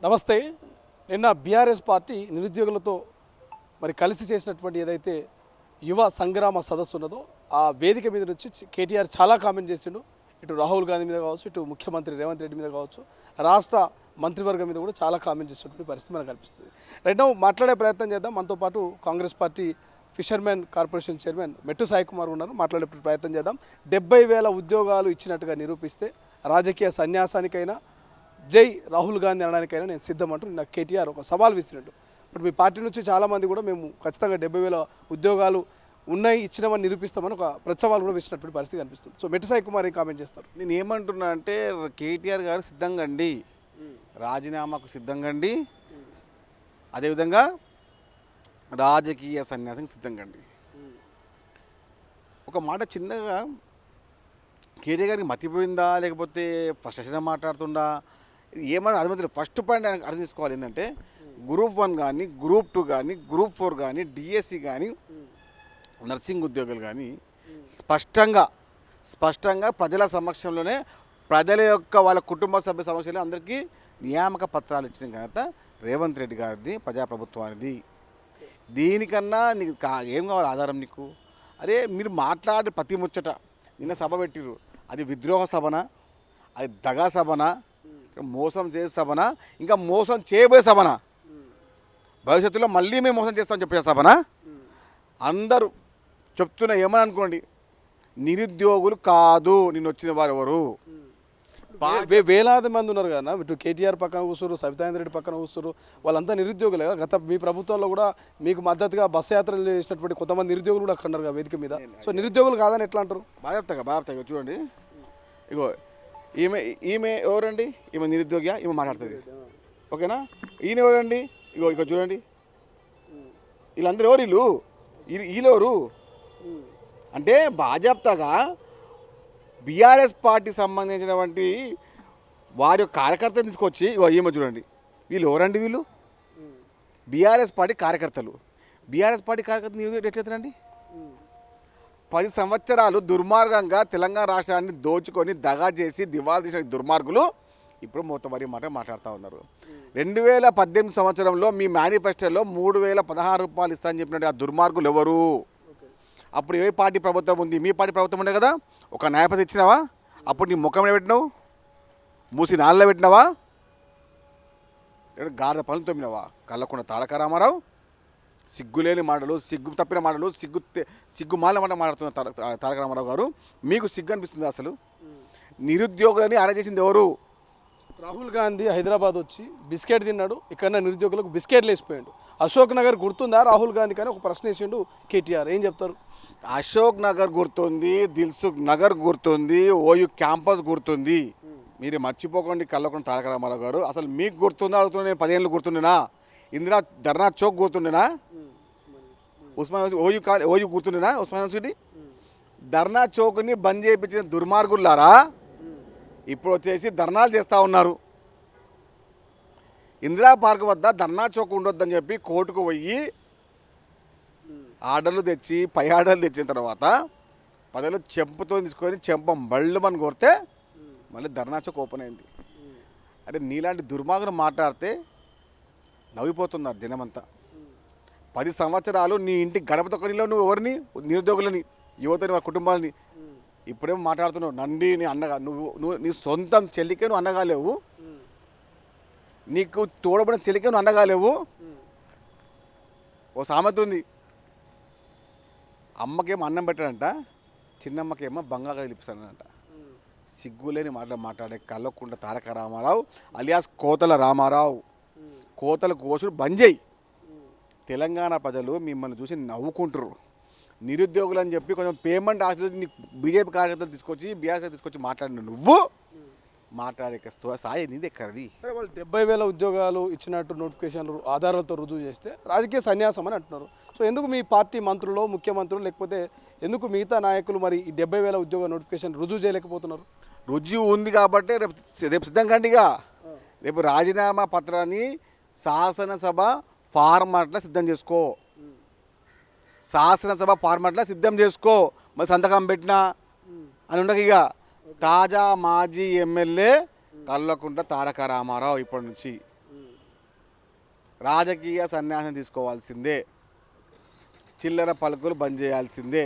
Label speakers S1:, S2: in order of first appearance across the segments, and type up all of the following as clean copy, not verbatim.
S1: నమస్తే. నిన్న BRS party నిరుద్యోగులతో మరి కలిసి చేసినటువంటి ఏదైతే యువ సంగ్రామ సదస్సు ఉన్నదో ఆ వేదిక మీద నుంచి కేటీఆర్ చాలా కామెంట్ చేసిండు. ఇటు రాహుల్ గాంధీ మీద కావచ్చు, ఇటు ముఖ్యమంత్రి రేవంత్ రెడ్డి మీద కావచ్చు, రాష్ట్ర మంత్రివర్గం మీద కూడా చాలా కామెంట్ చేసినటువంటి పరిస్థితి మనకు కనిపిస్తుంది. రైట్ నౌ మాట్లాడే ప్రయత్నం చేద్దాం. మనతో పాటు Congress party fishermen corporation chairman మెట్టు సాయి కుమార్ ఉన్నారు. మాట్లాడే ప్రయత్నం చేద్దాం. 70,000 ఉద్యోగాలు ఇచ్చినట్టుగా నిరూపిస్తే రాజకీయ సన్యాసానికైనా జై రాహుల్ గాంధీ అనడానికైనా నేను సిద్ధమంటూ నిన్న కేటీఆర్ ఒక సవాల్ విసిరినట్టు. ఇప్పుడు మీ పార్టీ నుంచి చాలామంది కూడా మేము ఖచ్చితంగా 70,000 ఉద్యోగాలు ఉన్నాయి, ఇచ్చినామని నిరూపిస్తామని ఒక ప్రతిసవాల్ కూడా వేసినటువంటి పరిస్థితి కనిపిస్తుంది. సో మెట్టు సాయి కుమార్ ఏం కామెంట్ చేస్తారు?
S2: నేను ఏమంటున్నా అంటే కేటీఆర్ గారు సిద్ధంగా అండి, రాజీనామాకు సిద్ధంగా అండి, అదేవిధంగా రాజకీయ సన్యాసం సిద్ధంగా అండి. ఒక మాట చిన్నగా కేటీఆర్ గారికి మతిపోయిందా లేకపోతే ఫస్ట్ సెషన్ మాట్లాడుతుండా ఏమన్నా అది ఫస్ట్ పాయింట్ ఆయన అర్థం చేసుకోవాలి. ఏంటంటే గ్రూప్ 1 కానీ గ్రూప్ 2 కానీ గ్రూప్ 4 కానీ డిఎస్సి కానీ నర్సింగ్ ఉద్యోగులు కానీ స్పష్టంగా ప్రజల సమక్షంలోనే ప్రజల యొక్క వాళ్ళ కుటుంబ సభ్య సమక్షంలో అందరికీ నియామక పత్రాలు ఇచ్చిన ఘనత రేవంత్ రెడ్డి గారిది, ప్రజాప్రభుత్వానిది. దీనికన్నా నీకు ఏం కావాలి ఆధారం నీకు? అరే మీరు మాట్లాడే ప్రతి ముచ్చట నిన్న సభ పెట్టిరు, అది విద్రోహ సభనా, అది దగా సభనా, మోసం చేసే సభనా, ఇంకా మోసం చేయబోయే సభనా, భవిష్యత్తులో మళ్ళీ మేము మోసం చేస్తామని చెప్పే సభనా? అందరూ చెప్తున్నా ఏమని అనుకోండి, నిరుద్యోగులు కాదు నిన్న వచ్చిన వారు ఎవరు?
S1: వేలాది మంది ఉన్నారు కదా, ఇటు కేటీఆర్ పక్కన కూర్చున్నారు, సబితానంద రెడ్డి పక్కన కూర్చున్నారు, వాళ్ళంతా నిరుద్యోగులే. గత మీ ప్రభుత్వంలో కూడా మీకు మద్దతుగా బస్సు యాత్రలు చేసినటువంటి కొంతమంది నిరుద్యోగులు కూడా అక్కడ ఉన్నారు కదా వేదిక మీద. సో నిరుద్యోగులు కాదని ఎట్లా అంటారు?
S2: బాగా చూడండి, ఇగో ఈమె ఎవరండి? ఈమె నిరుద్యోగియా? ఈమె మాట్లాడుతుంది, ఓకేనా? ఈయన ఎవరండి? ఇగో చూడండి, వీళ్ళందరూ ఎవరు? వీళ్ళెవరు అంటే బాజాప్తాగా బీఆర్ఎస్ పార్టీ సంబంధించినటువంటి వారి యొక్క కార్యకర్తలు తీసుకొచ్చి ఈమె చూడండి, వీళ్ళు ఎవరండి? వీళ్ళు బీఆర్ఎస్ పార్టీ కార్యకర్తలు. బీఆర్ఎస్ పార్టీ కార్యకర్తలు ఎట్లయితారండి? 10 సంవత్సరాలు దుర్మార్గంగా తెలంగాణ రాష్ట్రాన్ని దోచుకొని దగా చేసి దివాళా తీసిన దుర్మార్గులు ఇప్పుడు మొత్తమరి మాట మాట్లాడుతూ ఉన్నారు. 2018 సంవత్సరంలో మీ మేనిఫెస్టోలో 3,016 రూపాయలు ఇస్తా అని చెప్పినట్టు ఆ దుర్మార్గులు ఎవరు? అప్పుడు ఏ పార్టీ ప్రభుత్వం ఉంది? మీ పార్టీ ప్రభుత్వం ఉండే కదా. ఒక న్యాయపతి ఇచ్చినావా? అప్పుడు నీ ముఖం పెట్టినావు, మూసి నాళ్ళలో పెట్టినావా, గాడిద పనులు తొమ్మినావా? కళ్ళకుండా తారక రామారావు సిగ్గులేని మాటలు, సిగ్గు తప్పిన మాటలు, సిగ్గుమాల మాట మాట్లాడుతున్న తారక రామారావు గారు, మీకు సిగ్గు అనిపిస్తుంది? అసలు నిరుద్యోగులని అరెస్ట్ చేసింది ఎవరు?
S1: రాహుల్ గాంధీ హైదరాబాద్ వచ్చి బిస్కెట్ తిన్నాడు, ఇక్కడ నిరుద్యోగులకు బిస్కెట్లు వేసిపోయాడు. అశోక్ నగర్ గుర్తుందా రాహుల్ గాంధీ కానీ ఒక ప్రశ్న వేసిండు కేటీఆర్, ఏం చెప్తారు?
S2: అశోక్ నగర్ గుర్తుంది, దిల్సుఖ్ నగర్ గుర్తుంది, ఓయూ క్యాంపస్ గుర్తుంది. మీరు మర్చిపోకండి కళ్ళకుండా తారక రామారావు గారు. అసలు మీకు గుర్తుందా అడుగుతున్నా. నేను 10 ఏళ్ళు గుర్తుండేనా? ఇందిరా ధర్నా చౌక్ గుర్తుండేనా? ఓయూ గుర్తుండేనా? ఉస్మాన్ యూనివర్సిటీ ధర్నా చౌక్ని బంద్ చేయించిన దుర్మార్గులారా ఇప్పుడు వచ్చేసి ధర్నాలు చేస్తూ ఉన్నారు. ఇందిరా పార్క్ వద్ద ధర్నా చౌక్ ఉండొద్దని చెప్పి కోర్టుకు పోయి ఆర్డర్లు తెచ్చి పై ఆర్డర్లు తెచ్చిన తర్వాత పదలో చెంపుతో తీసుకొని చెంప బళ్ళమని కొడితే మళ్ళీ ధర్నా చౌక్ ఓపెన్ అయింది. అరే నీలాంటి దుర్మార్గులు మాట్లాడితే నవ్విపోతున్నారు జనమంతా. 10 సంవత్సరాలు నీ ఇంటి గడప తొక్కనిలో నువ్వు ఎవరిని? నిరుద్యోగులని, యువతని, వాళ్ళ కుటుంబాలని. ఇప్పుడేమో మాట్లాడుతున్నావు నండి నీ అన్నగా. నువ్వు నీ సొంతం చెల్లికే నువ్వు అన్నగా లేవు, నీకు తోడబడిన చెల్లికే నువ్వు అన్నగా లేవు. ఓ సామెత ఉంది, అమ్మకేమో అన్నం పెట్టాడంట, చిన్నమ్మకేమో బంగాగా తెలిపిస్తానంట. సిగ్గులేని మాట్లాడే కళ్ళకుండా తారక రామారావు అలియాస్ కోతల రామారావు, కోతల కోసుడు బంద్ చేయి. తెలంగాణ ప్రజలు మిమ్మల్ని చూసి నవ్వుకుంటారు. నిరుద్యోగులు అని చెప్పి కొంచెం పేమెంట్ ఆశలు బీజేపీ కార్యకర్తలు తీసుకొచ్చి బీఆర్ఎస్ తీసుకొచ్చి మాట్లాడిన నువ్వు మాట్లాడే సాయి నీది ఎక్కడిది?
S1: సరే, వాళ్ళు 70,000 ఉద్యోగాలు ఇచ్చినట్టు నోటిఫికేషన్లు ఆధారాలతో రుజువు చేస్తే రాజకీయ సన్యాసం అని అంటున్నారు. సో ఎందుకు మీ పార్టీ మంత్రులు, ముఖ్యమంత్రులు, లేకపోతే ఎందుకు మిగతా నాయకులు మరి ఈ 70,000 ఉద్యోగ నోటిఫికేషన్ రుజువు చేయలేకపోతున్నారు?
S2: రుజువు ఉంది కాబట్టి రేపు సిద్ధంగా అండిగా. రేపు రాజీనామా పత్రాన్ని శాసనసభ ఫార్మాట్లో సిద్ధం చేసుకో, శాసనసభ ఫార్మాట్లో సిద్ధం చేసుకో. మరి సంతకం పెట్టినా అని ఉండక ఇక తాజా మాజీ ఎమ్మెల్యే కల్వకుంట్ల తారక రామారావు ఇప్పటి నుంచి రాజకీయ సన్యాసం తీసుకోవాల్సిందే, చిల్లర పలుకులు బంద్ చేయాల్సిందే.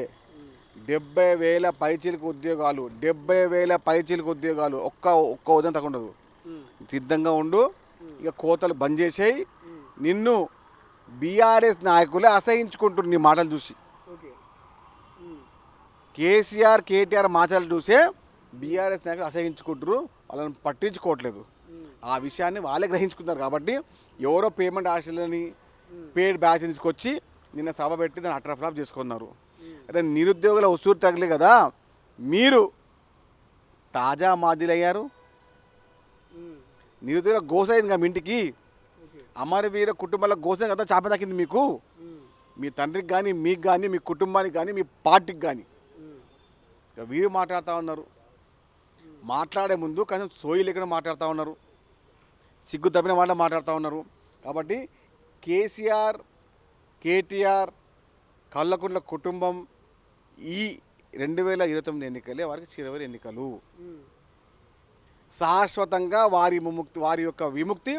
S2: 70,000 పైచిలకు ఉద్యోగాలు, 70,000 పైచిలకు ఉద్యోగాలు ఒక్క ఉదయం తక్కువ ఉండదు. సిద్ధంగా ఉండు, ఇక కోతలు బంద్ చేసేయి. నిన్ను బీఆర్ఎస్ నాయకులే అసహించుకుంటున్నారు నీ మాటలు చూసి. కేసీఆర్ కేటీఆర్ మాటలు చూసే బీఆర్ఎస్ నాయకులు అసహించుకుంటారు, వాళ్ళని పట్టించుకోవట్లేదు. ఆ విషయాన్ని వాళ్ళే గ్రహించుకున్నారు. కాబట్టి ఎవరో పేమెంట్ ఆశలని పేడ్ బ్యాచ్ తీసుకొచ్చి నిన్న సభ పెట్టి దాన్ని అట్రఫ్లాప్ చేసుకున్నారు. అదే నిరుద్యోగుల ఉసూరు తగిలే కదా మీరు తాజా మాజీలయ్యారు. నిరుద్యోగుల గోస అయింది కదా మీ ఇంటికి, అమరవీర కుటుంబాల గోస కదా చాప దక్కింది మీకు, మీ తండ్రికి కానీ మీకు కానీ మీ కుటుంబానికి కానీ మీ పార్టీకి కానీ. వీరు మాట్లాడుతూ ఉన్నారు, మాట్లాడే ముందు కొంచెం సోయి లేకుండా మాట్లాడుతూ ఉన్నారు, సిగ్గు తప్పిన మాట మాట్లాడుతూ ఉన్నారు. కాబట్టి కేసీఆర్ కేటీఆర్ కళ్ళకుంట్ల కుటుంబం ఈ 2029 ఎన్నికలే వారికి చివరి ఎన్నికలు. శాశ్వతంగా వారి యొక్క విముక్తి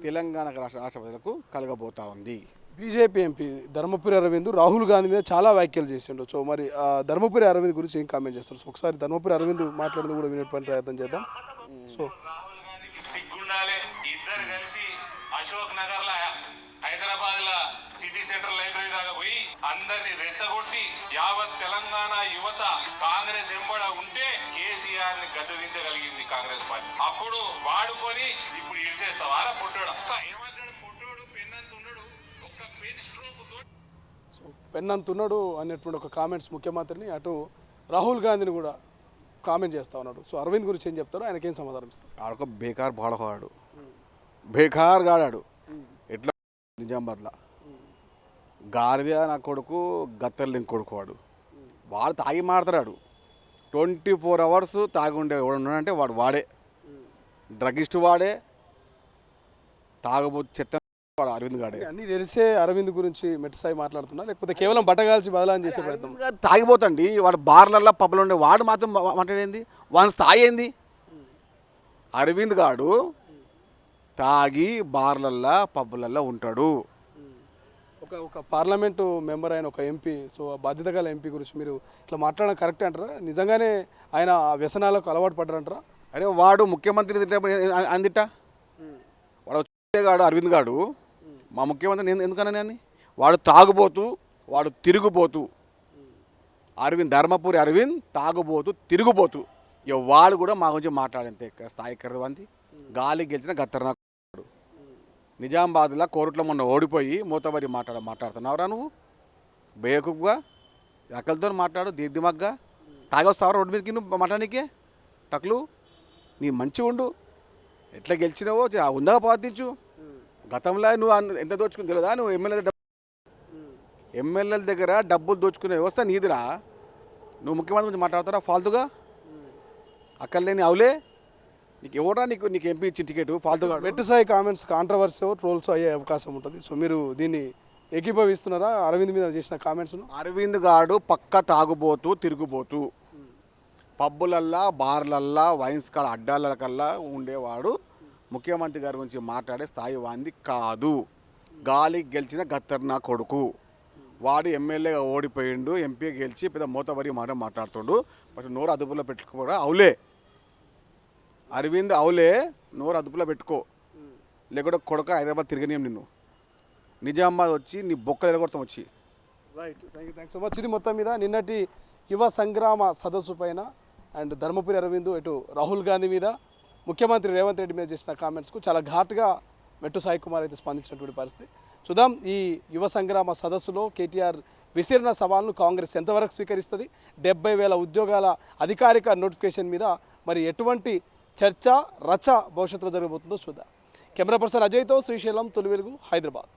S2: తెలంగాణ రాష్ట్ర ప్రజలకు కలగబోతా ఉంది.
S1: బీజేపీ ఎంపీ ధర్మపురి అరవింద్ రాహుల్ గాంధీ మీద చాలా వ్యాఖ్యలు చేసిండు. సో మరి ధర్మపురి అరవింద్ గురించి ఏం కామెంట్ చేస్తారు? సో ఒకసారి ధర్మపురి అరవింద్ మాట్లాడింది కూడా వినేటువంటి ప్రయత్నం చేద్దాం. సో
S3: అశోక్ నగర్ లా హైదరాబాద్ లా సిటీ సెంటర్ లైబ్రరీ దాకా పోయి అందరిని రెచ్చగొట్టి యావత్ తెలంగాణ యువత కాంగ్రెస్ ఎంబడ ఉంటే కేసీఆర్ ని గద్దెదించగలిగింది కాంగ్రెస్ పార్టీ. అప్పుడు వాడుకొని ఇప్పుడు ఇడిచేస్తావారా పొట్టోడు ఏమంటాడు? పొట్టోడు పెన్నంతున్నాడు, ఒక్క పెన్ స్ట్రోక్
S1: సో పెన్నంతున్నాడు అనేటువంటి ఒక కామెంట్స్ ముఖ్యమంత్రిని, అటు రాహుల్ గాంధీని కూడా కామెంట్ చేస్తా ఉన్నాడు. సో అరవింద్ గురించి ఏం చెప్తారో ఆయనకేం సమాధానం ఇస్తారు?
S2: ఆడొక బేకార్ బాడవాడు, బేకార్ గాడాడు. ఎట్లా నిజామాబాద్లో గారిదా నా కొడుకు, గత్తర్లి కొడుకు వాడు తాగి మాడతాడు. 24 అవర్స్ తాగి ఉండే వాడు ఉన్నాడంటే వాడే డ్రగిస్ట్, వాడే తాగబోతు చెత్త వాడు అరవింద్ గాడే.
S1: అన్నీ తెలిసే అరవింద్ గురించి మెట్టిసాయి మాట్లాడుతున్నా, లేకపోతే కేవలం బట్టగాల్చి బదలాన్ని చేసే ప్రయత్నం?
S2: తాగిపోతండి వాడు, బార్లల్లో పబ్బులు ఉండే వాడు మాత్రం మాట్లాడేంది, వాని స్థాయి ఏంది? అరవింద్ గాడు తాగి బార్లల్లో పబ్బులల్లో ఉంటాడు.
S1: ఒక పార్లమెంటు మెంబర్ అయిన ఒక ఎంపీ, సో బాధ్యత గల ఎంపీ గురించి మీరు ఇట్లా మాట్లాడడం కరెక్టే అంటారా? నిజంగానే ఆయన వ్యసనాలకు అలవాటు పడ్డారంటారా?
S2: అరే వాడు ముఖ్యమంత్రి అందిట, వాడు వచ్చేగాడు అరవింద్ గాడు మా ముఖ్యమంత్రి ఎందుకన్నా అని. వాడు తాగుబోతూ, వాడు తిరుగుబోతూ. ధర్మపురి అరవింద్ తాగుబోతూ తిరుగుబోతూ. ఇక వాడు కూడా మా గురించి మాట్లాడేంత స్థాయి కర్రవంతి, గాలి గెలిచిన గత్తరనా. నిజామాబాద్లో కోరుట్లో మొన్న ఓడిపోయి మూతబరి మాట్లాడుతున్నావురా నువ్వు? బేయకుగా అక్కలతో మాట్లాడు, దిగ్దిమగ్గా తాగొస్తావా రోడ్డు మీదకి నువ్వు మాట్లాడానికే? టక్లు నీ మంచిగా ఉండు, ఎట్లా గెలిచినావో ఉందా ప్రవర్తించు. గతంలో నువ్వు ఎంత దోచుకుని తెలియదా? నువ్వు ఎమ్మెల్యేల దగ్గర డబ్బులు దోచుకునే వ్యవస్థ నీదిరా. నువ్వు ముఖ్యమంత్రి గురించి మాట్లాడతారా ఫాల్తుగా? అక్కర్లేని అవులే నీకు ఎవరా, నీకు ఎంపీ ఇచ్చిన టికెట్ ఫాల్తుగా? మెట్టిసాయి కామెంట్స్ కాంట్రవర్సీ ట్రోల్స్ అయ్యే అవకాశం ఉంటుంది. సో మీరు దీన్ని ఏకీభవిస్తున్నారా అరవింద్ మీద చేసిన కామెంట్స్ను? అరవింద్ గాడు పక్క తాగుబోతూ తిరుగుబోతూ, పబ్బులల్లా బార్లల్లా వైన్స్ కాడ అడ్డాల కల్లా ఉండేవాడు. ముఖ్యమంత్రి గారి గురించి మాట్లాడే స్థాయి వాంది కాదు. గాలి గెలిచిన గత్తర్నా కొడుకు వాడు. ఎమ్మెల్యేగా ఓడిపోయిండు, ఎంపీ గెలిచి పెద్ద మూతబరి మాట్లాడుతుండు. బట్ నోరు అదుపులో పెట్టుకోవడం అవులే అరవింద్, అవులే నోరు అదుపులో పెట్టుకో, లేకుంటే కొడుక హైదరాబాద్ తిరగనీయం నిన్ను. నిజామాబాద్ వచ్చి నీ బొక్కలు ఎరగొడతాం వచ్చి.
S1: Right, thank so much. ఇది మొత్తం మీద నిన్నటి యువ సంగ్రామ సదస్సు పైన అండ్ ధర్మపురి అరవింద్ ఇటు రాహుల్ గాంధీ మీద, ముఖ్యమంత్రి రేవంత్ రెడ్డి మీద చేసిన కామెంట్స్కు చాలా ఘాటుగా మెట్టు సాయి కుమార్ అయితే స్పందించినటువంటి పరిస్థితి. చూద్దాం ఈ యువ సంగ్రామ సదస్సులో కేటీఆర్ విసిరిన సవాల్ను కాంగ్రెస్ ఎంతవరకు స్వీకరిస్తుంది, 70,000 ఉద్యోగాల అధికారిక నోటిఫికేషన్ మీద మరి ఎటువంటి చర్చ రచ భవిష్యత్తులో జరగబోతుందో చూద్దాం. కెమెరా పర్సన్ అజయ్తో శ్రీశైలం, తొలి వెలుగు, హైదరాబాద్.